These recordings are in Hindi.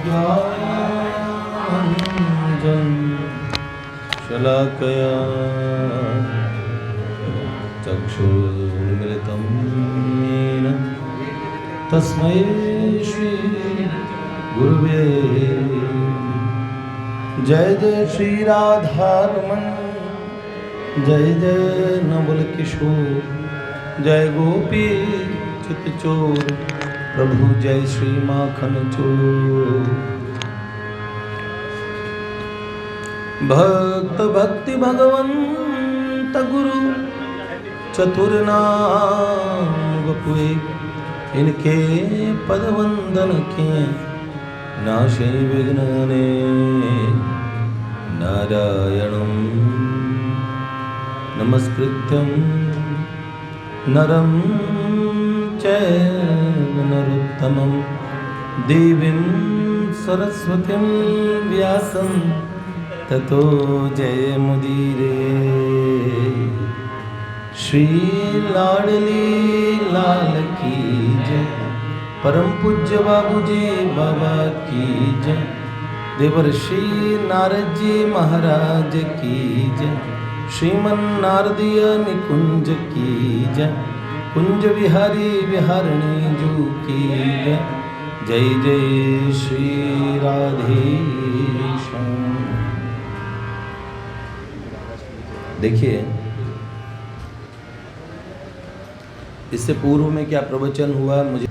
ज्ञानाञ्जन शलाकया चक्षुर्मिलितं येन तस्मै श्री गुरुवे जय जय श्री राधारमण जय जय नवल किशोर जय गोपी चितचोर प्रभु जय श्री माखन चोर। भक्त भक्ति भगवंत गुरु चतुर्नाम बपुए इनके पद वंदन किए नाशे विघ्नने नारायणं नमस्कृत्यं नरं चैव नरोत्तमं देवीं सरस्वतीं व्यासं ततो जयमुदीरे। श्री लाडली लाल की जय, परम पूज्य बाबूजी बाबा की जय, देवर्षि नारद जी महाराज की जय, श्रीमन नारदीय निकुंज की जय, कुंज विहारी विहारिणी जू की जय, जय जय श्री राधेश्याम। देखिए, इससे पूर्व में क्या प्रवचन हुआ मुझे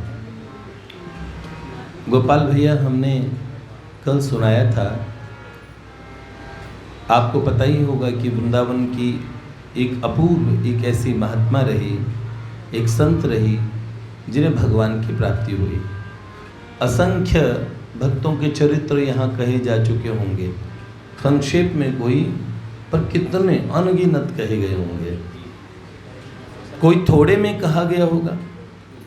गोपाल भैया हमने कल सुनाया था। आपको पता ही होगा कि वृंदावन की एक अपूर्व एक ऐसी महात्मा रही, एक संत रही जिन्हें भगवान की प्राप्ति हुई। असंख्य भक्तों के चरित्र यहाँ कहे जा चुके होंगे, संक्षेप में कोई पर कितने अनगिनत कहे गए होंगे। कोई थोड़े में कहा गया होगा,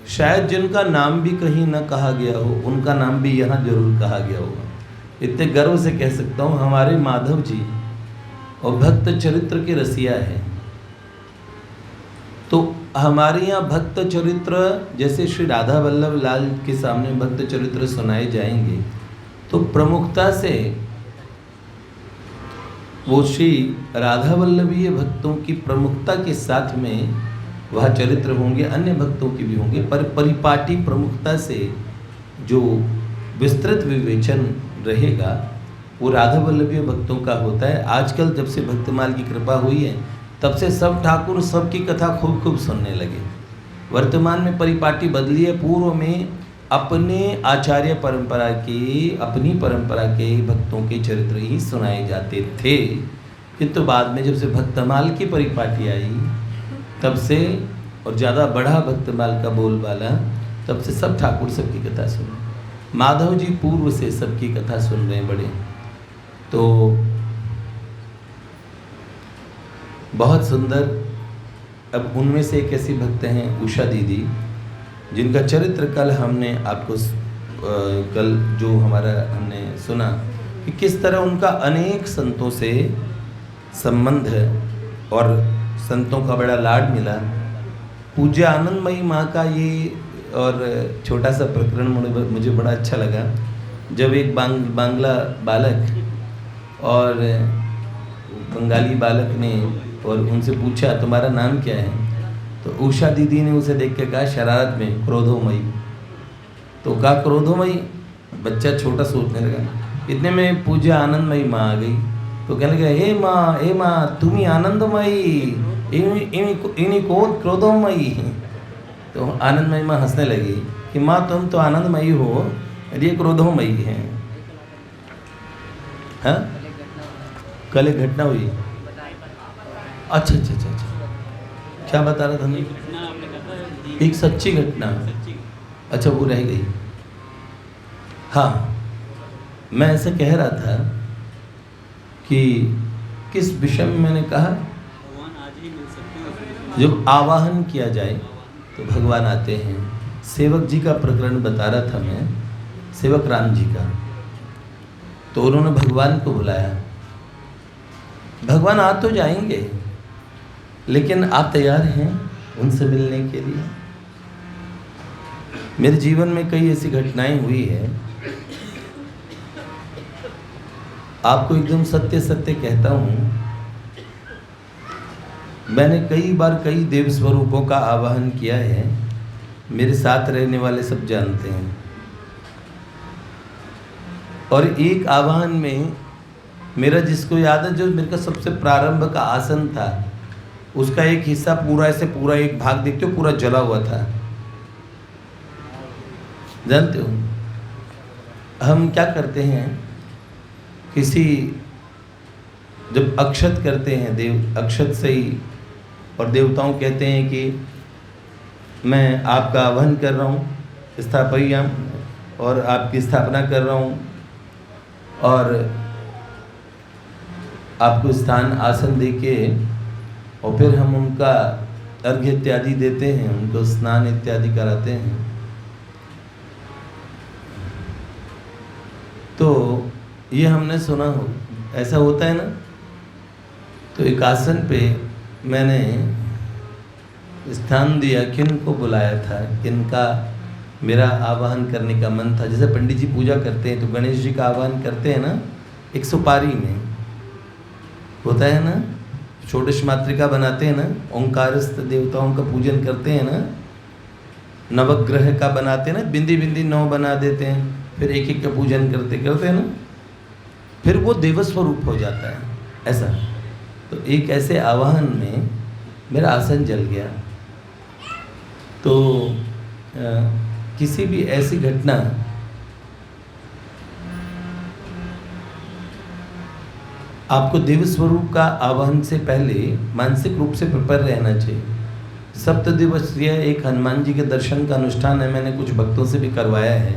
शायद जिनका नाम भी कहीं न कहा गया हो उनका नाम भी यहाँ जरूर कहा गया होगा। इतने गर्व से कह सकता हूँ हमारे माधव जी और भक्त चरित्र के रसिया हैं। तो हमारे यहाँ भक्त चरित्र जैसे श्री राधा वल्लभ लाल के सामने भक्त चरित्र सुनाए जाएंगे तो प्रमुखता से वो श्री राधा वल्लभीय भक्तों की प्रमुखता के साथ में वह चरित्र होंगे, अन्य भक्तों की भी होंगे, पर परिपाटी प्रमुखता से जो विस्तृत विवेचन रहेगा वो राधा वल्लभीय भक्तों का होता है। आजकल जब से भक्तमाल की कृपा हुई है तब से सब ठाकुर सबकी कथा खूब खूब सुनने लगे। वर्तमान में परिपाटी बदली है। पूर्व में अपने आचार्य परंपरा के, अपनी परंपरा के भक्तों के चरित्र ही सुनाए जाते थे, किंतु बाद में जब से भक्तमाल की परिपाटी आई तब से, और ज़्यादा बढ़ा भक्तमाल का बोलबाला, तब से सब ठाकुर सबकी कथा सुने। माधव जी पूर्व से सबकी कथा सुन रहे हैं बड़े। तो बहुत सुंदर। अब उनमें से एक ऐसी भक्त हैं उषा दीदी, जिनका चरित्र कल हमने आपको कल जो हमारा हमने सुना कि किस तरह उनका अनेक संतों से संबंध है और संतों का बड़ा लाड मिला। पूज्य आनंदमयी माँ का ये और छोटा सा प्रकरण मुझे बड़ा अच्छा लगा। जब एक बांग्ला बालक और बंगाली बालक ने और उनसे पूछा तुम्हारा नाम क्या है, तो उषा दीदी ने उसे देख के कहा शरारत में क्रोधोमयी। तो कहा क्रोधोमयी, बच्चा छोटा सोचने लगा। इतने में पूज्य आनंदमयी माँ आ गई तो कहने लगा हे माँ तुम्ही आनंदमयी इन्हीं को क्रोधोमयी। तो आनंदमयी माँ हंसने लगी कि माँ तुम तो आनंदमयी हो और ये क्रोधोमयी है। हाँ, कल एक घटना हुई। अच्छा, क्या बता रहा था मैं? एक सच्ची घटना। अच्छा, वो रह गई। हाँ, मैं ऐसे कह रहा था कि किस विषय में मैंने कहा, जब आवाहन किया जाए तो भगवान आते हैं। सेवक जी का प्रकरण बता रहा था मैं, सेवक राम जी का। तो उन्होंने भगवान को बुलाया। भगवान आ तो जाएंगे, लेकिन आप तैयार हैं उनसे मिलने के लिए? मेरे जीवन में कई ऐसी घटनाएं हुई है आपको एकदम सत्य सत्य कहता हूँ, मैंने कई बार कई देव स्वरूपों का आवाहन किया है, मेरे साथ रहने वाले सब जानते हैं। और एक आवाहन में मेरा जिसको याद है, जो मेरे का सबसे प्रारंभ का आसन था, उसका एक हिस्सा पूरा ऐसे पूरा एक भाग देखते हो पूरा जला हुआ था। जानते हो हम क्या करते हैं, किसी जब अक्षत करते हैं, देव अक्षत से ही, और देवताओं कहते हैं कि मैं आपका आह्वान कर रहा हूँ स्थापयाम, और आपकी स्थापना कर रहा हूँ, और आपको स्थान आसन देके, और फिर हम उनका अर्घ्य इत्यादि देते हैं, उनको स्नान इत्यादि कराते हैं। तो ये हमने सुना हो, ऐसा होता है ना। तो एक आसन पे मैंने स्थान दिया, किन को बुलाया था, किनका मेरा आवाहन करने का मन था। जैसे पंडित जी पूजा करते हैं तो गणेश जी का आवाहन करते हैं ना, एक सुपारी में होता है ना, षोडश मातृका बनाते हैं ना, ओंकारस्थ देवताओं का पूजन करते हैं ना, नवग्रह का बनाते हैं ना, बिंदी बिंदी 9 बना देते हैं, फिर एक एक का पूजन करते करते हैं ना, फिर वो देवस्वरूप हो जाता है ऐसा। तो एक ऐसे आवाहन में मेरा आसन जल गया। तो किसी भी ऐसी घटना, आपको देव स्वरूप का आवाहन से पहले मानसिक रूप से प्रिपेयर रहना चाहिए। 7 दिवसीय एक हनुमान जी के दर्शन का अनुष्ठान है, मैंने कुछ भक्तों से भी करवाया है।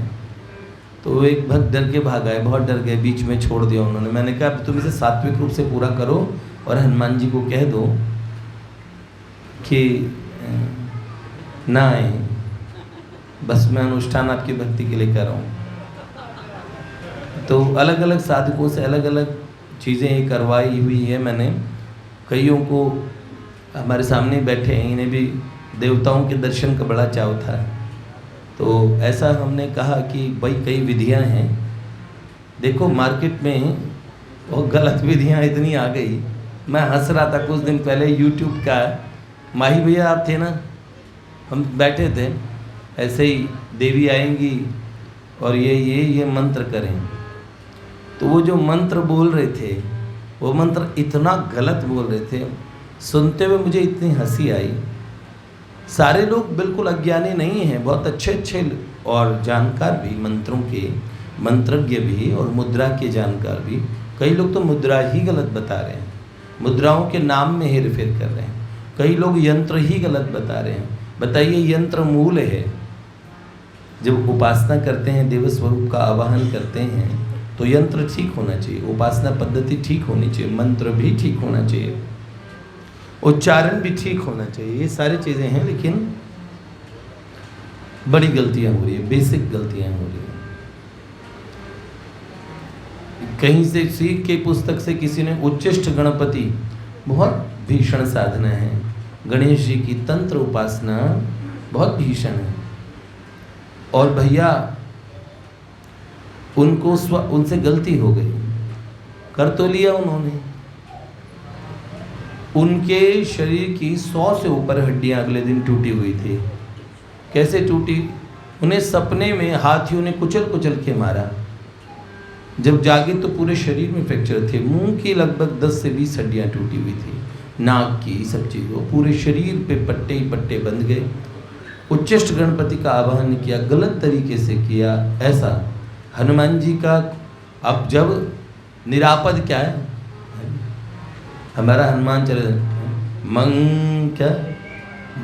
तो एक भक्त डर के भाग आए, बहुत डर गए, बीच में छोड़ दिया उन्होंने। मैंने कहा अब तुम इसे सात्विक रूप से पूरा करो और हनुमान जी को कह दो कि ना आए, बस मैं अनुष्ठान आपकी भक्ति के लिए कर रहा हूँ। तो अलग अलग साधकों से अलग अलग चीज़ें करवाई हुई है मैंने। कईयों को हमारे सामने बैठे हैं, इन्हें भी देवताओं के दर्शन का बड़ा चाव था। तो ऐसा हमने कहा कि भाई कई विधियां हैं, देखो मार्केट में वो गलत विधियां इतनी आ गई। मैं हंस रहा था कुछ दिन पहले, यूट्यूब का माही भैया आप थे ना, हम बैठे थे ऐसे ही, देवी आएंगी और ये मंत्र करें। तो वो जो मंत्र बोल रहे थे, वो मंत्र इतना गलत बोल रहे थे, सुनते हुए मुझे इतनी हंसी आई। सारे लोग बिल्कुल अज्ञानी नहीं हैं, बहुत अच्छे अच्छे और जानकार भी, मंत्रों के मंत्रज्ञ भी और मुद्रा के जानकार भी। कई लोग तो मुद्रा ही गलत बता रहे हैं, मुद्राओं के नाम में हेरफेर कर रहे हैं। कई लोग यंत्र ही गलत बता रहे हैं। बताइए, यंत्र मूल है। जब उपासना करते हैं, देव स्वरूप का आवाहन करते हैं, तो यंत्र ठीक होना चाहिए, उपासना पद्धति ठीक होनी चाहिए, मंत्र भी ठीक होना चाहिए, उच्चारण भी ठीक होना चाहिए। ये सारी चीज़ें हैं, लेकिन बड़ी गलतियां हो रही है, बेसिक गलतियां हो रही है। कहीं से सीख के पुस्तक से किसी ने उच्चिष्ट गणपति, बहुत भीषण साधना है, गणेश जी की तंत्र उपासना बहुत भीषण है। और भैया उनको उनसे गलती हो गई, कर तो लिया उन्होंने। उनके शरीर की 100 से ऊपर हड्डियां अगले दिन टूटी हुई थी। कैसे टूटी? उन्हें सपने में हाथियों ने कुचल कुचल के मारा। जब जागे तो पूरे शरीर में फ्रैक्चर थे। मुंह की लगभग 10 से 20 हड्डियां टूटी हुई थी, नाक की, सब चीज़ों, पूरे शरीर पे पट्टे ही पट्टे बंध गए। उच्चिष्ट गणपति का आवाहन किया, गलत तरीके से किया। ऐसा हनुमान जी का, अब जब निरापद क्या है हमारा हनुमान चले, मंक्या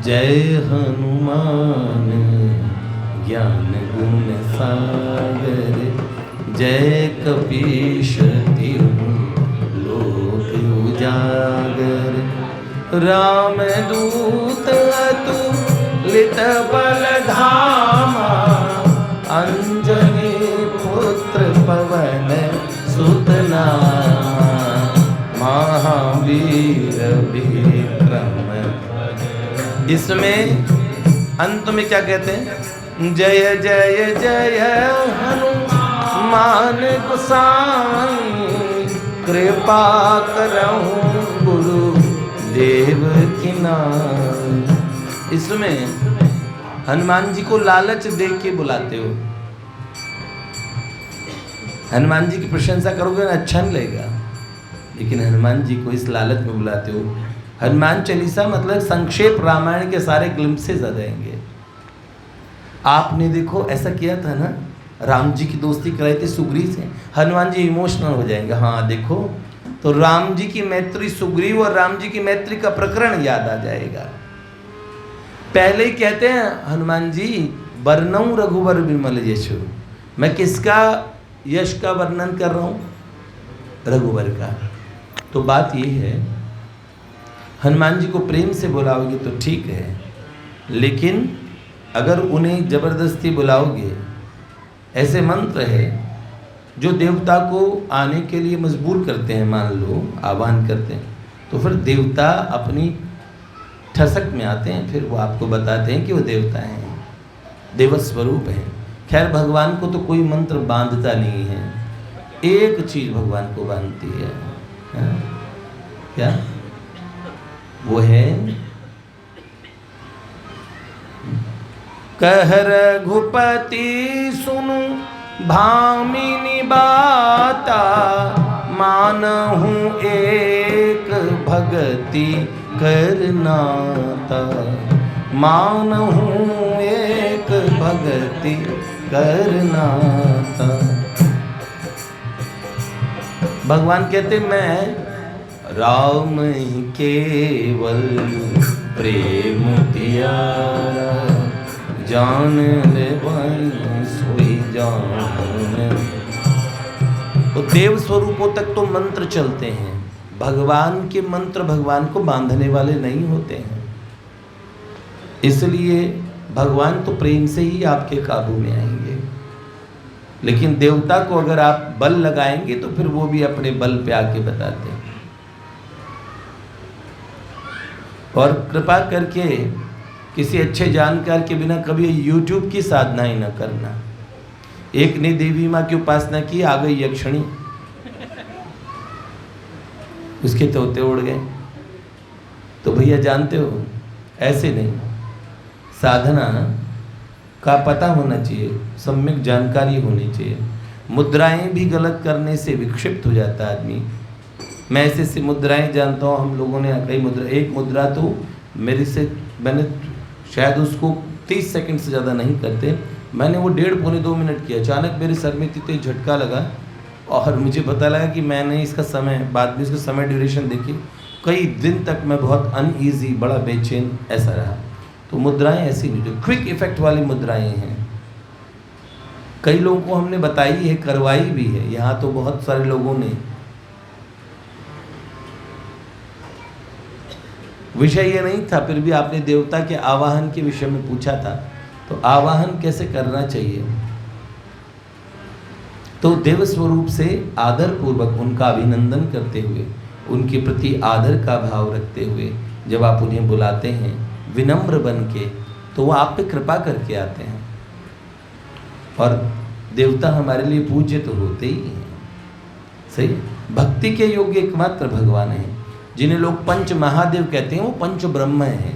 जय हनुमान ज्ञान गुण सागर, जय कपीश तिहु लोक उजागर, राम दूत अतुलित बल धामा, अंजनी पुत्र पवन सुत नामा, महावीर विक्रम। इसमें अंत में क्या कहते हैं? जय जय जय हनुमान गोसाई, कृपा करऊं गुरु देव की नाम। इसमें हनुमान जी को लालच दे के बुलाते हो। हनुमान जी की प्रशंसा करोगे ना, अच्छा नहीं लगेगा, लेकिन हनुमान जी को इस लालच में बुलाते हो। हनुमान चालीसा मतलब संक्षेप रामायण के सारे ग्लिम्पसेस आ जाएंगे। आपने देखो ऐसा किया था ना, राम जी की दोस्ती कराई थी सुग्रीव से, हनुमान जी इमोशनल हो जाएंगे। हाँ देखो, तो राम जी की मैत्री, सुग्रीव और राम जी की मैत्री का प्रकरण याद आ जाएगा। पहले ही कहते हैं हनुमान जी, वर्णऊ रघुवर विमल यशु। मैं किसका यश का वर्णन कर रहा हूँ? रघुवर का। तो बात ये है, हनुमान जी को प्रेम से बुलाओगे तो ठीक है, लेकिन अगर उन्हें जबरदस्ती बुलाओगे, ऐसे मंत्र है जो देवता को आने के लिए मजबूर करते हैं, मान लो आह्वान करते हैं, तो फिर देवता अपनी ठसक में आते हैं, फिर वो आपको बताते हैं कि वो देवता हैं, देवस्वरूप हैं। खैर भगवान को तो कोई मंत्र बांधता नहीं है, एक चीज भगवान को बांधती है, क्या? वो है कह रघुपति सुनु भामिनी बाता, मानहु एक भगति करनाता, मानहु एक भगति करनाता। भगवान कहते मैं राम ही केवल प्रेम तियारा, जान ले सोई जान। तो देव स्वरूपों तक तो मंत्र चलते हैं, भगवान के मंत्र भगवान को बांधने वाले नहीं होते हैं। इसलिए भगवान तो प्रेम से ही आपके काबू में आएंगे, लेकिन देवता को अगर आप बल लगाएंगे तो फिर वो भी अपने बल पे आके बताते हैं। और कृपा करके किसी अच्छे जानकार के बिना कभी YouTube की साधना ही न करना। एक ने देवी माँ की उपासना की, आ गई यक्षिणी, उसके तोते उड़ गए। तो भैया जानते हो, ऐसे नहीं, साधना का पता होना चाहिए, सम्यक जानकारी होनी चाहिए। मुद्राएं भी गलत करने से विक्षिप्त हो जाता है आदमी। मैं ऐसे मुद्राएं जानता हूँ, हम लोगों ने कई मुद्रा, एक मुद्रा तो मैंने शायद उसको 30 सेकंड से ज़्यादा नहीं करते, मैंने वो 1.5-2 मिनट किया। अचानक मेरे सर में इतने झटका लगा और मुझे पता लगा कि मैंने इसका समय, बाद में इसका समय ड्यूरेशन देखी, कई दिन तक मैं बहुत अनईजी, बड़ा बेचैन ऐसा रहा। तो मुद्राएं ऐसी नहीं, जो क्विक इफेक्ट वाली मुद्राएं हैं, कई लोगों को हमने बताई है, करवाई भी है। यहाँ तो बहुत सारे लोगों ने, विषय ये नहीं था, फिर भी आपने देवता के आवाहन के विषय में पूछा था, तो आवाहन कैसे करना चाहिए। तो देव स्वरूप से आदर पूर्वक उनका अभिनंदन करते हुए, उनके प्रति आदर का भाव रखते हुए जब आप उन्हें बुलाते हैं विनम्र बन के, तो वो आप पे कृपा करके आते हैं। और देवता हमारे लिए पूज्य तो होते ही हैं, सही। भक्ति के योग्य एकमात्र भगवान हैं, जिन्हें लोग पंच महादेव कहते हैं, वो पंच ब्रह्म हैं।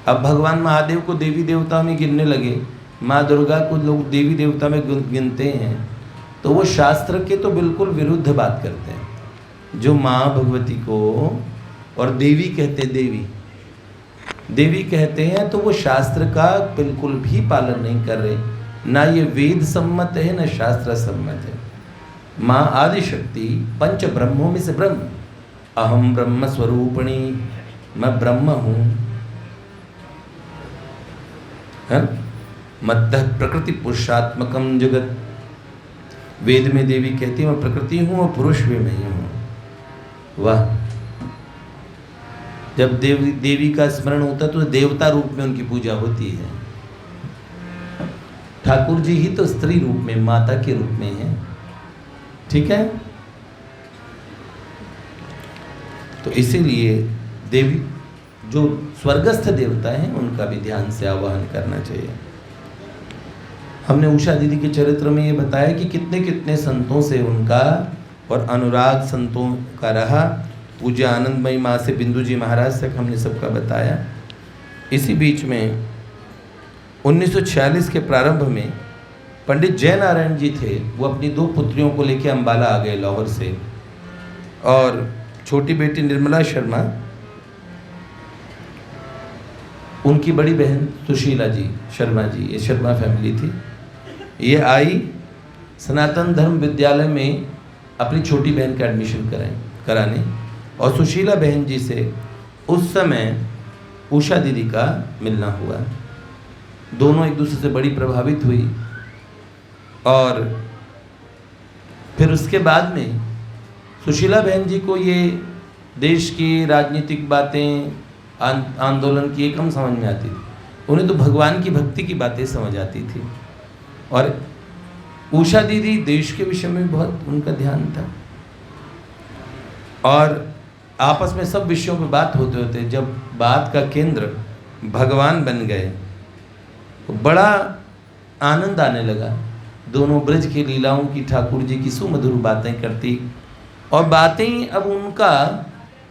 अब भगवान महादेव को देवी देवता में गिनने लगे, माँ दुर्गा को लोग देवी देवता में गिनते हैं, तो वो शास्त्र के तो बिल्कुल विरुद्ध बात करते हैं। जो माँ भगवती को और देवी कहते, देवी कहते हैं, तो वो शास्त्र का बिल्कुल भी पालन नहीं कर रहे। ना ये वेद सम्मत है, ना शास्त्र सम्मत है। माँ आदि शक्ति पंच ब्रह्मों में से ब्रह्म, अहम ब्रह्म स्वरूपिणी, मैं ब्रह्म हूँ, है? मद्दः प्रकृति पुरुषात्मकम जगत। वेद में देवी कहती है मैं प्रकृति हूँ और पुरुष भी मैं ही हूँ। वाह! जब देवी का स्मरण होता है तो देवता रूप में उनकी पूजा होती है। ठाकुर जी ही तो स्त्री रूप में, माता के रूप में है, ठीक है। तो इसीलिए देवी जो स्वर्गस्थ देवता हैं उनका भी ध्यान से आवाहन करना चाहिए। हमने उषा दीदी के चरित्र में ये बताया कि कितने कितने संतों से उनका और अनुराग संतों का रहा। पूज्य आनंदमयी माँ से बिंदु जी महाराज तक हमने सबका बताया। इसी बीच में 1946 के प्रारंभ में पंडित जय नारायण जी थे, वो अपनी 2 पुत्रियों को लेकर अम्बाला आ गए लाहौर से, और छोटी बेटी निर्मला शर्मा, उनकी बड़ी बहन सुशीला जी शर्मा जी, ये शर्मा फैमिली थी, ये आई सनातन धर्म विद्यालय में अपनी छोटी बहन का एडमिशन कराने, और सुशीला बहन जी से उस समय उषा दीदी का मिलना हुआ। दोनों एक दूसरे से बड़ी प्रभावित हुई, और फिर उसके बाद में सुशीला बहन जी को ये देश की राजनीतिक बातें, आंदोलन की कम समझ में आती थी, उन्हें तो भगवान की भक्ति की बातें समझ आती थी। और उषा दीदी देश के विषय में बहुत उनका ध्यान था, और आपस में सब विषयों पे बात होते होते जब बात का केंद्र भगवान बन गए तो बड़ा आनंद आने लगा। दोनों ब्रज की लीलाओं की, ठाकुर जी की सुमधुर बातें करती, और बातें अब उनका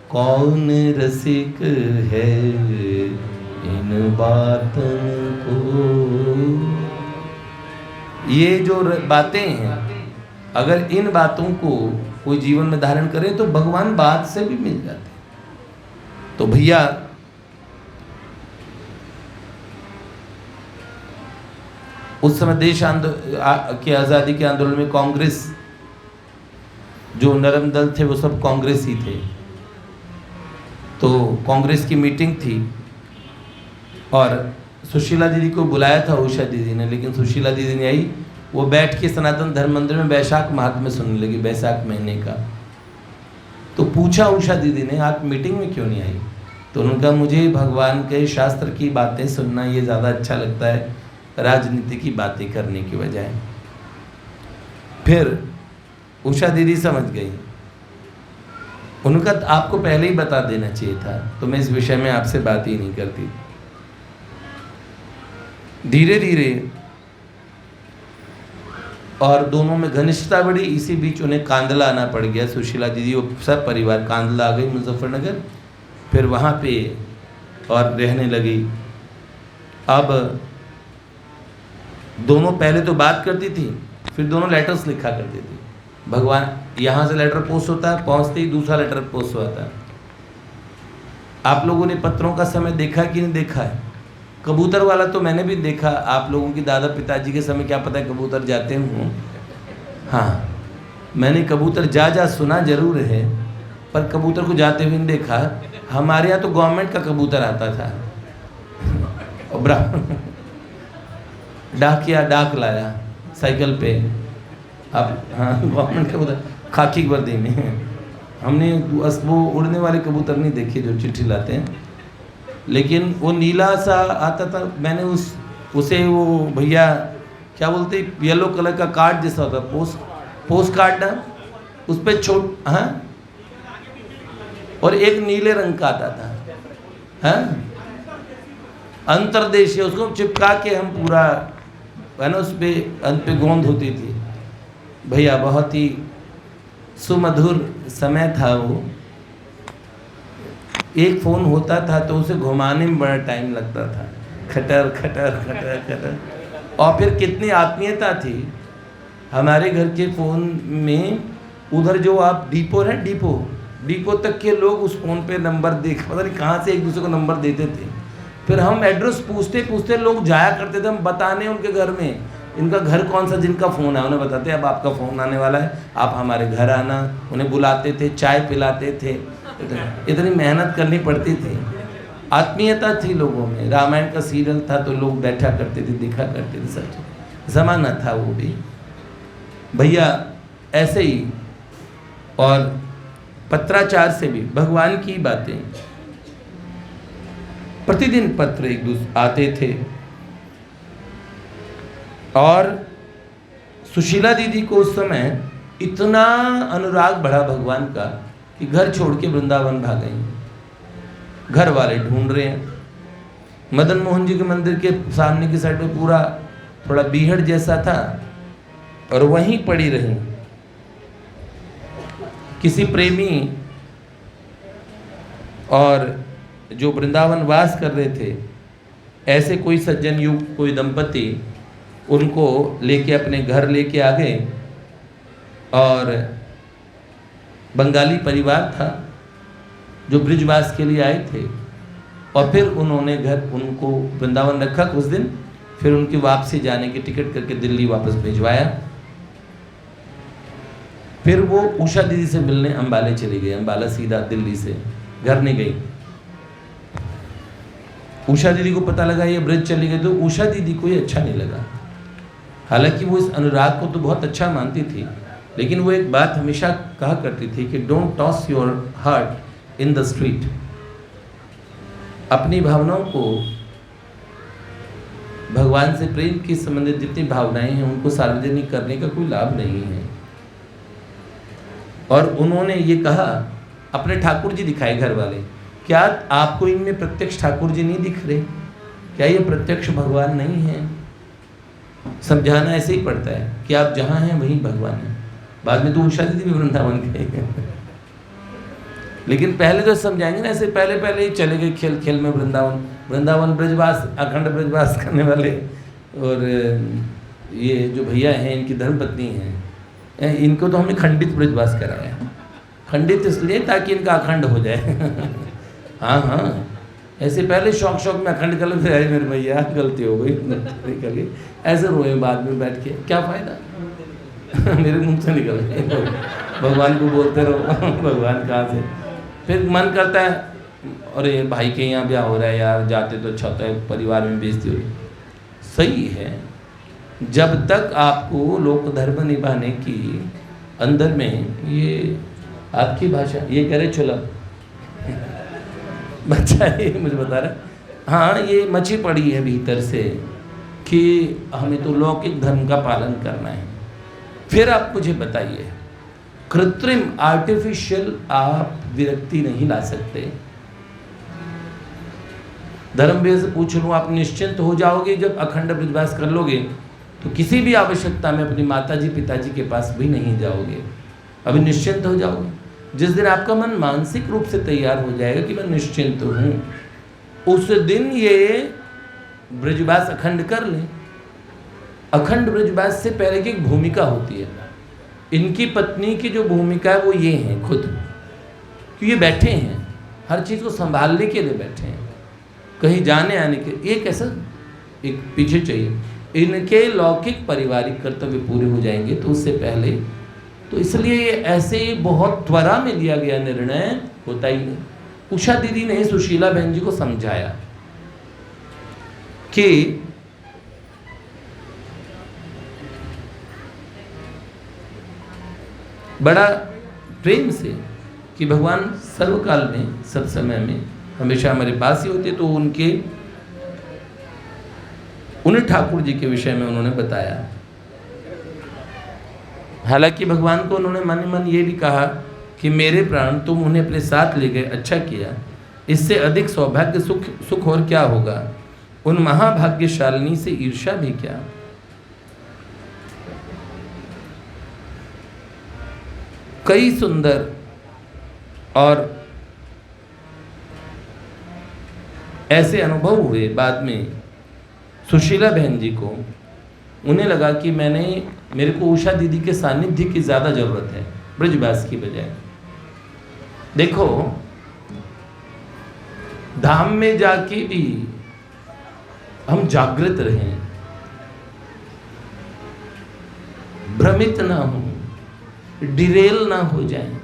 कौन रसिक है इन बातों को, ये जो बातें हैं, अगर इन बातों को कोई जीवन में धारण करे तो भगवान बात से भी मिल जाते। तो भैया उस समय देश के आज़ादी के आंदोलन में कांग्रेस, जो नरम दल थे वो सब कांग्रेस ही थे, तो कांग्रेस की मीटिंग थी और सुशीला दीदी को बुलाया था उषा दीदी ने, लेकिन सुशीला दीदी ने आई, वो बैठ के सनातन धर्म मंदिर में वैशाख महात्म्य सुनने लगी, वैशाख महीने का। तो पूछा उषा दीदी ने, आप मीटिंग में क्यों नहीं आई? तो उन्होंने कहा, मुझे भगवान के शास्त्र की बातें सुनना ये ज़्यादा अच्छा लगता है राजनीति की बातें करने की बजाय। फिर उषा दीदी समझ गई, उनका आपको पहले ही बता देना चाहिए था, तो मैं इस विषय में आपसे बात ही नहीं करती। धीरे धीरे और दोनों में घनिष्ठता बढ़ी। इसी बीच उन्हें कांदला आना पड़ गया, सुशीला दीदी और सब परिवार कांदला आ गई मुजफ्फरनगर, फिर वहाँ पे और रहने लगी। अब दोनों पहले तो बात करती थी, फिर दोनों लेटर्स लिखा करती थी। भगवान यहाँ से लेटर पोस्ट होता है, पहुँचते ही दूसरा लेटर पोस्ट होता है। आप लोगों ने पत्रों का समय देखा कि नहीं देखा है? कबूतर वाला तो मैंने भी देखा, आप लोगों की दादा पिताजी के समय क्या पता है कबूतर जाते हों। हाँ, मैंने कबूतर जा सुना जरूर है, पर कबूतर को जाते हुए नहीं देखा। हमारे यहाँ तो गवर्नमेंट का कबूतर आता था और डाकिया डाक लाया साइकिल पे। अब हाँ, गवर्नमेंट कबूतर खाकी वर्दी में। हमने वो उड़ने वाले कबूतर नहीं देखे जो चिट्ठी लाते हैं, लेकिन वो नीला सा आता था। मैंने उसे वो भैया क्या बोलते, येलो कलर का कार्ड जैसा होता, पोस्ट कार्ड ना, उस पर छोट, हाँ, और एक नीले रंग का आता था, हाँ, अंतरदेशीय, उसको चिपका के हम पूरा, है ना, उस पर अंत पे गोंद होती थी। भैया बहुत ही सुमधुर समय था वो। एक फ़ोन होता था तो उसे घुमाने में बड़ा टाइम लगता था, खटर खटर खटर खटर। और फिर कितनी आत्मीयता थी हमारे घर के फ़ोन में। उधर जो आप डिपो है, डिपो तक के लोग उस फ़ोन पे नंबर देख, पता नहीं कहाँ से एक दूसरे को नंबर देते थे। फिर हम एड्रेस पूछते पूछते लोग जाया करते थे, हम बताने उनके घर में, इनका घर कौन सा, जिनका फ़ोन है उन्हें बताते, अब आपका फ़ोन आने वाला है, आप हमारे घर आना। उन्हें बुलाते थे, चाय पिलाते थे, इतनी मेहनत करनी पड़ती थी। आत्मीयता थी लोगों में। रामायण का सीरियल था तो लोग बैठा करते थे, देखा करते थे, सब ज़माना था वो भी भैया। ऐसे ही और पत्राचार से भी भगवान की बातें, प्रतिदिन पत्र एक दूसरे आते थे। और सुशीला दीदी को उस समय इतना अनुराग बढ़ा भगवान का कि घर छोड़ के वृंदावन भाग गई। घर वाले ढूंढ रहे हैं। मदन मोहन जी के मंदिर के सामने की साइड में पूरा थोड़ा बीहड़ जैसा था और वहीं पड़ी रही। किसी प्रेमी और जो वृंदावन वास कर रहे थे, ऐसे कोई सज्जन युग, कोई दंपति उनको लेके अपने घर लेके आ गए, और बंगाली परिवार था जो ब्रिजवास के लिए आए थे, और फिर उन्होंने घर उनको वृंदावन रखा कुछ दिन, फिर उनकी वापसी जाने की टिकट करके दिल्ली वापस भिजवाया। फिर वो उषा दीदी से मिलने अंबाला चली गई, अंबाला सीधा दिल्ली से, घर नहीं गई। उषा दीदी को पता लगा ये ब्रज चली गई, तो उषा दीदी को ये अच्छा नहीं लगा। हालांकि वो इस अनुराग को तो बहुत अच्छा मानती थी, लेकिन वो एक बात हमेशा कहा करती थी कि don't toss your heart in the street. अपनी भावनाओं को, भगवान से प्रेम की संबंधित जितनी भावनाएं हैं उनको सार्वजनिक करने का कोई लाभ नहीं है। और उन्होंने ये कहा, अपने ठाकुर जी दिखाए घर वाले, क्या आपको इनमें प्रत्यक्ष ठाकुर जी नहीं दिख रहे? क्या ये प्रत्यक्ष भगवान नहीं है? समझाना ऐसे ही पड़ता है कि आप जहाँ हैं वहीं भगवान है। बाद में तो उषा दीदी भी वृंदावन गए लेकिन पहले तो समझाएंगे ना, ऐसे पहले पहले ही चले गए खेल खेल में वृंदावन ब्रजवास, अखंड ब्रजवास करने वाले। और ये जो भैया हैं इनकी धर्मपत्नी हैं, इनको तो हमने खंडित ब्रजवास कराया। खंडित इसलिए ताकि इनका अखंड हो जाए हाँ हाँ, ऐसे पहले शौक में अखंड कर लो, फिर अरे मेरे भैया गलती हो गई निकल गई, ऐसे रोए बाद में बैठ के, क्या फ़ायदा मेरे मुंह से निकल गए। भगवान को बोलते रहो भगवान कहाँ से। फिर मन करता है अरे भाई के यहाँ ब्याह हो रहा है यार, जाते तो अच्छा होता है, परिवार में बेइज्जती हो रही। सही है, जब तक आपको लोक धर्म निभाने की अंदर में, ये आपकी भाषा, ये कह रहे चलो बच्चा ये मुझे बता रहा, हाँ ये मची पड़ी है भीतर से कि हमें तो लौकिक धर्म का पालन करना है। फिर आप मुझे बताइए, कृत्रिम आर्टिफिशियल आप विरक्ति नहीं ला सकते। धर्मवीर से पूछ लूँ, आप निश्चिंत हो जाओगे जब अखंड ब्रजवास कर लोगे, तो किसी भी आवश्यकता में अपनी माताजी पिताजी के पास भी नहीं जाओगे, अभी निश्चिंत हो जाओगे। जिस दिन आपका मन मानसिक रूप से तैयार हो जाएगा कि मैं निश्चिंत हूँ, उस दिन ये ब्रजवास अखंड कर लें। अखंड ब्रजवास से पहले की एक भूमिका होती है। इनकी पत्नी की जो भूमिका है वो ये है खुद, कि ये बैठे हैं, हर चीज़ को संभालने के लिए बैठे हैं, कहीं जाने आने के एक ऐसा एक पीछे चाहिए। इनके लौकिक पारिवारिक कर्तव्य पूरे हो जाएंगे तो उससे पहले, तो इसलिए ये ऐसे बहुत त्वरा में लिया गया निर्णय होता ही नहीं। उषा दीदी ने सुशीला बहन जी को समझाया कि बड़ा प्रेम से कि भगवान सर्वकाल में, सब समय में हमेशा हमारे पास ही होते, तो उन्हें ठाकुर जी के विषय में उन्होंने बताया। हालांकि भगवान को उन्होंने मन ही मन ये भी कहा कि मेरे प्राण तुम उन्हें अपने साथ ले गए, अच्छा किया, इससे अधिक सौभाग्य सुख और क्या होगा। उन महाभाग्यशालिनी से ईर्ष्या भी क्या। कई सुंदर और ऐसे अनुभव हुए बाद में सुशीला बहन जी को। उन्हें लगा कि मेरे को उषा दीदी के सानिध्य की ज़्यादा ज़रूरत है ब्रजवास की बजाय। देखो, धाम में जाके भी हम जागृत रहें, भ्रमित ना हो, डिरेल ना हो जाएं,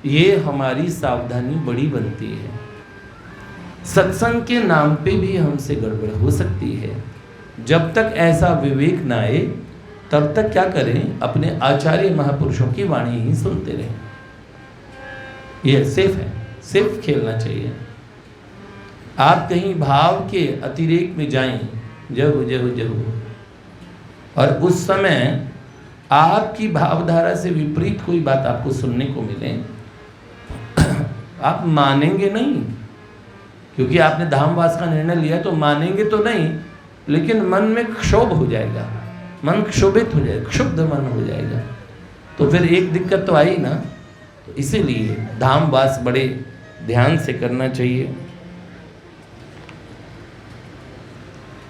ये हमारी सावधानी बड़ी बनती है। सत्संग के नाम पे भी हमसे गड़बड़ हो सकती है। जब तक ऐसा विवेक ना आए तब तक क्या करें, अपने आचार्य महापुरुषों की वाणी ही सुनते रहें। यह सेफ है, सेफ खेलना चाहिए। आप कहीं भाव के अतिरेक में जाएं, जब और उस समय आपकी भावधारा से विपरीत कोई बात आपको सुनने को मिले, आप मानेंगे नहीं, क्योंकि आपने धामवास का निर्णय लिया, तो मानेंगे तो नहीं, लेकिन मन में क्षोभ हो जाएगा, मन क्षोभित हो जाएगा, क्षुब्ध मन हो जाएगा। तो फिर एक दिक्कत तो आई ना तो इसीलिए धामवास बड़े ध्यान से करना चाहिए।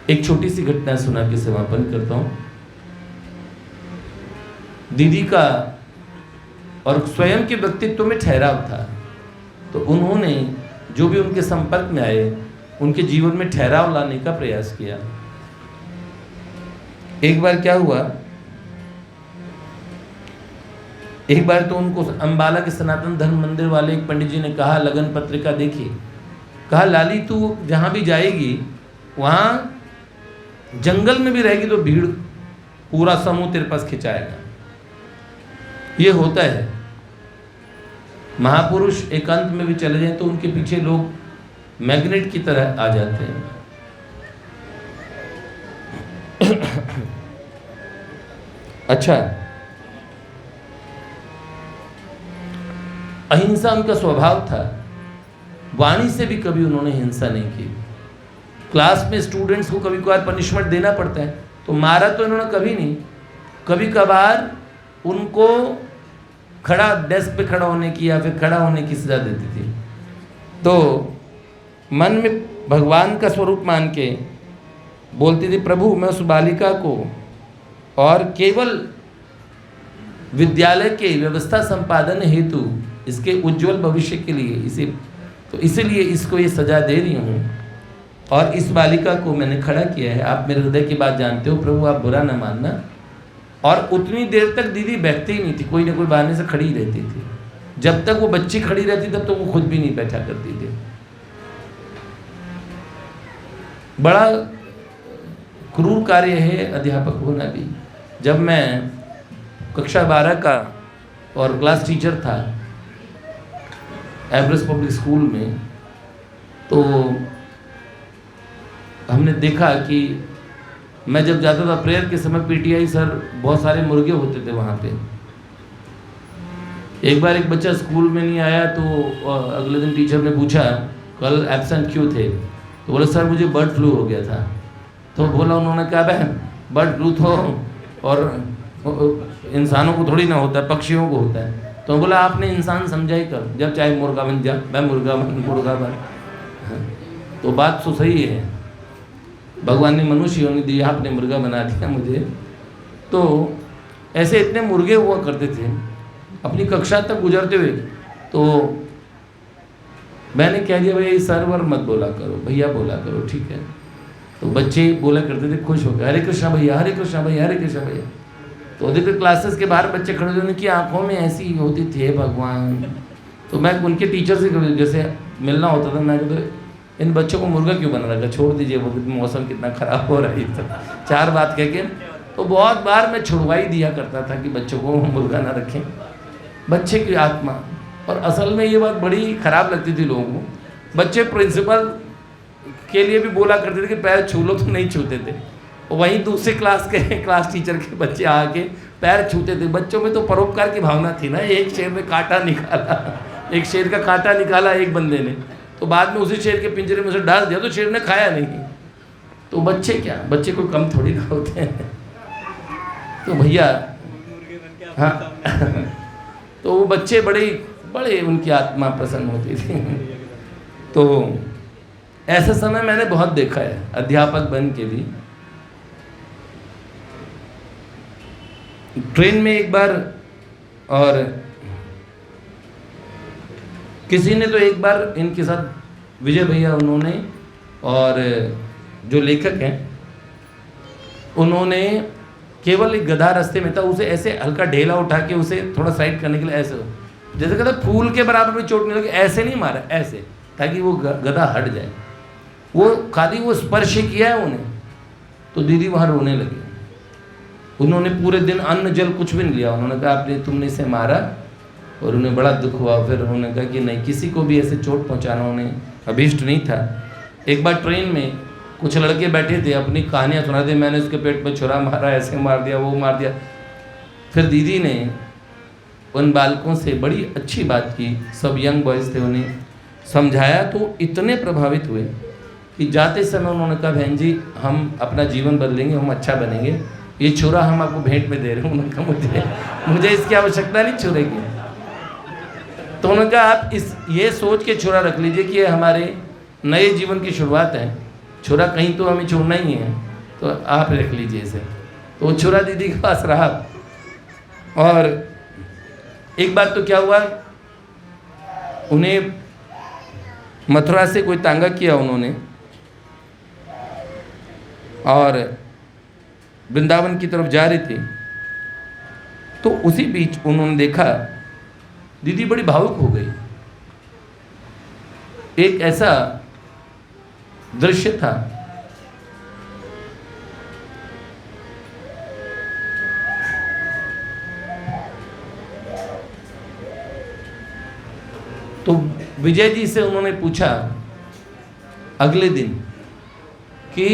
एक छोटी सी घटना सुना के समापन करता हूँ। दीदी का और स्वयं के व्यक्तित्व में ठहराव था, तो उन्होंने जो भी उनके संपर्क में आए उनके जीवन में ठहराव लाने का प्रयास किया। एक बार क्या हुआ, एक बार तो उनको अंबाला के सनातन धर्म मंदिर वाले एक पंडित जी ने कहा, लगन पत्रिका देखी, कहा लाली तू जहां भी जाएगी वहां जंगल में भी रहेगी तो भीड़ पूरा समूह तेरे पास खिंचाएगा। ये होता है, महापुरुष एकांत में भी चले जाएं तो उनके पीछे लोग मैग्नेट की तरह आ जाते हैं। अच्छा, अहिंसा उनका स्वभाव था, वाणी से भी कभी उन्होंने हिंसा नहीं की। क्लास में स्टूडेंट्स को कभी कभार पनिशमेंट देना पड़ता है तो मारा तो इन्होंने कभी नहीं, कभी कभार उनको खड़ा डेस्क पे खड़ा होने की या फिर खड़ा होने की सजा देती थी। तो मन में भगवान का स्वरूप मान के बोलती थी, प्रभु मैं उस बालिका को और केवल विद्यालय के व्यवस्था संपादन हेतु इसके उज्जवल भविष्य के लिए इसीलिए इसको ये सजा दे रही हूँ और इस बालिका को मैंने खड़ा किया है। आप मेरे हृदय की बात जानते हो प्रभु, आप बुरा ना मानना। और उतनी देर तक दीदी बैठती ही नहीं थी, कोई ना कोई बहाने से खड़ी रहती थी। जब तक वो बच्ची खड़ी रहती तब तो वो खुद भी नहीं बैठा करती थी। बड़ा क्रूर कार्य है अध्यापक होना भी। जब मैं कक्षा 12 का और क्लास टीचर था एवरेस्ट पब्लिक स्कूल में, तो हमने देखा कि मैं जब जाता था प्रेयर के समय पीटीआई सर, बहुत सारे मुर्गे होते थे वहाँ पे। एक बार एक बच्चा स्कूल में नहीं आया तो अगले दिन टीचर ने पूछा कल एब्सेंट क्यों थे, तो बोले सर मुझे बर्ड फ्लू हो गया था। तो बोला, उन्होंने कहा बहन बर्ड फ्लू तो और इंसानों को थोड़ी ना होता है, पक्षियों को होता है। तो बोला आपने इंसान समझा ही कर, जब चाहे मुर्गा बन जा, मैं मुर्गा बन। तो बात तो सही है, भगवान ने मनुष्य योनि दी, आपने मुर्गा बना दिया मुझे। तो ऐसे इतने मुर्गे हुआ करते थे अपनी कक्षा तक गुजरते हुए। तो मैंने कह दिया भाई सर्वर मत बोला करो, भैया बोला करो, ठीक है। तो बच्चे बोला करते थे खुश होकर, हरे कृष्णा भैया, हरे कृष्णा भैया, हरे कृष्णा भैया। तो अधिक क्लासेस के बाहर बच्चे खड़े होने की आंखों में ऐसी होती थी भगवान। तो मैं उनके टीचर से जैसे मिलना होता था, मैं कहता इन बच्चों को मुर्गा क्यों बना रखा, छोड़ दीजिए, वो मौसम कितना खराब हो रहा है। तो 4 बात कह के तो बहुत बार मैं छुड़वाई दिया करता था कि बच्चों को मुर्गा ना रखें, बच्चे की आत्मा। और असल में ये बात बड़ी खराब लगती थी लोगों को। बच्चे प्रिंसिपल के लिए भी बोला करते थे कि पैर छू लो, तो नहीं छूते थे। वहीं दूसरे क्लास टीचर के बच्चे आके पैर छूते थे। बच्चों में तो परोपकार की भावना थी ना। एक शेर ने कांटा निकाला, एक शेर का कांटा निकाला एक बंदे ने, तो बाद में उसी शेर के पिंजरे में उसे डाल दिया, तो शेर ने खाया नहीं। तो बच्चे क्या, बच्चे कोई कम थोड़ी ना होते हैं। तो भैया हाँ तो वो बच्चे बड़े उनकी आत्मा प्रसन्न होती थी। तो ऐसा समय मैंने बहुत देखा है अध्यापक बन के भी। ट्रेन में एक बार, और किसी ने तो एक बार इनके साथ विजय भैया उन्होंने और जो लेखक हैं उन्होंने केवल एक गधा रास्ते में था, उसे ऐसे हल्का ढेला उठा के उसे थोड़ा साइड करने के लिए ऐसे जैसे कहते फूल के बराबर भी चोट नहीं लगी, ऐसे नहीं मारा, ऐसे ताकि वो गधा हट जाए। वो खाली वो स्पर्श किया है उन्हें, तो दीदी वहाँ रोने लगी। उन्होंने पूरे दिन अन्न जल कुछ भी नहीं लिया। उन्होंने कहा आपने तुमने इसे मारा, और उन्हें बड़ा दुख हुआ। फिर उन्होंने कहा कि नहीं, किसी को भी ऐसे चोट पहुंचाना उन्हें अभीष्ट नहीं था। एक बार ट्रेन में कुछ लड़के बैठे थे, अपनी कहानियाँ सुनाते, मैंने उसके पेट में छुरा मारा, ऐसे मार दिया, वो मार दिया। फिर दीदी ने उन बालकों से बड़ी अच्छी बात की, सब यंग बॉयज़ थे, उन्हें समझाया। तो इतने प्रभावित हुए कि जाते समय उन्होंने कहा बहन जी हम अपना जीवन बदलेंगे, हम अच्छा बनेंगे, ये छुरा हम आपको भेंट में दे रहे हैं। उन्होंने कहा मुझे इसकी आवश्यकता नहीं छुरे की। तो उन्होंने कहा आप ये सोच के छुरा रख लीजिए कि ये हमारे नए जीवन की शुरुआत है, छुरा कहीं तो हमें छोड़ना ही है, तो आप रख लीजिए इसे। तो वो छुरा दीदी के पास रहा। और एक बार तो क्या हुआ, उन्हें मथुरा से कोई तांगा किया उन्होंने, और वृंदावन की तरफ जा रही थी। तो उसी बीच उन्होंने देखा दीदी बड़ी भावुक हो गई। एक ऐसा दृश्य था, तो विजय जी से उन्होंने पूछा अगले दिन कि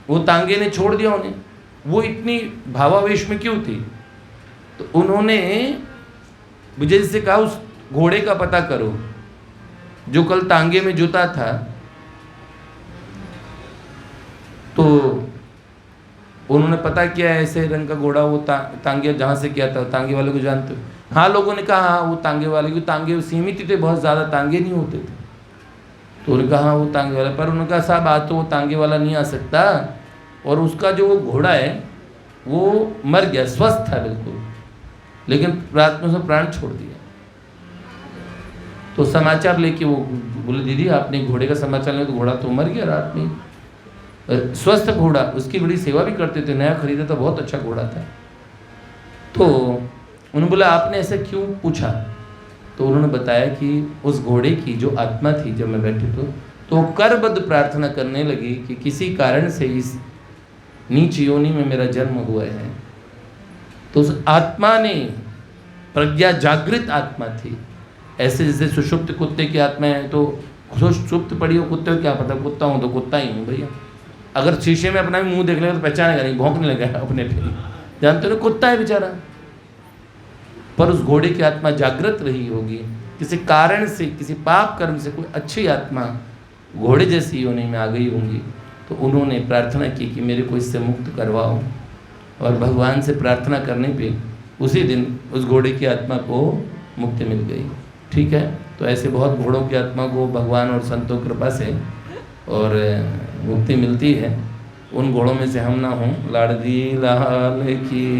वो तांगे ने छोड़ दिया उन्हें, वो इतनी भावावेश में क्यों थी। तो उन्होंने विजय जी से कहा उस घोड़े का पता करो जो कल तांगे में जुता था। तो उन्होंने पता किया ऐसे रंग का घोड़ा वो तांगे जहाँ से किया था, तांगे वाले को जानते हो? हाँ, लोगों ने कहा हाँ वो तांगे वाले, क्योंकि तांगे सीमित ही थे, बहुत ज़्यादा तांगे नहीं होते थे। तो उन्होंने कहा हाँ वो तांगे वाला, पर उन्होंने कहा साहब आज तो वो तांगे वाला नहीं आ सकता, और उसका जो वो घोड़ा है वो मर गया, स्वस्थ था बिल्कुल, लेकिन रात में उसने प्राण छोड़ दिया। तो समाचार लेके वो बोले दीदी आपने घोड़े का समाचार लिया, तो घोड़ा तो मर गया रात में, स्वस्थ घोड़ा, उसकी बड़ी सेवा भी करते थे, नया खरीदा था, बहुत अच्छा घोड़ा था। तो उन्होंने बोला आपने ऐसे क्यों पूछा? तो उन्होंने बताया कि उस घोड़े की जो आत्मा थी जब मैं बैठे तो करबद्ध प्रार्थना करने लगी कि किसी कारण से इस नीच योनि में मेरा जन्म हुआ है। तो उस आत्मा ने, प्रज्ञा जागृत आत्मा थी, ऐसे जैसे सुषुप्त कुत्ते की आत्मा है, तो सुषुप्त पड़ी हो कुत्ते को क्या पता, कुत्ता हूँ तो कुत्ता ही हूँ भैया। अगर शीशे में अपना भी मुंह देख लेगा तो पहचानेगा नहीं, भौंकने लगेगा अपने पे, जानते हो कुत्ता है बेचारा। पर उस घोड़े की आत्मा जागृत रही होगी, किसी कारण से, किसी पाप कर्म से कोई अच्छी आत्मा घोड़े जैसी योनि में आ गई होंगी। तो उन्होंने प्रार्थना की कि मेरे को इससे मुक्त करवाओ, और भगवान से प्रार्थना करने पे उसी दिन उस घोड़े की आत्मा को मुक्ति मिल गई। ठीक है, तो ऐसे बहुत घोड़ों की आत्मा को भगवान और संतों की कृपा से और मुक्ति मिलती है। उन घोड़ों में से हम ना हों। लाडली लाल की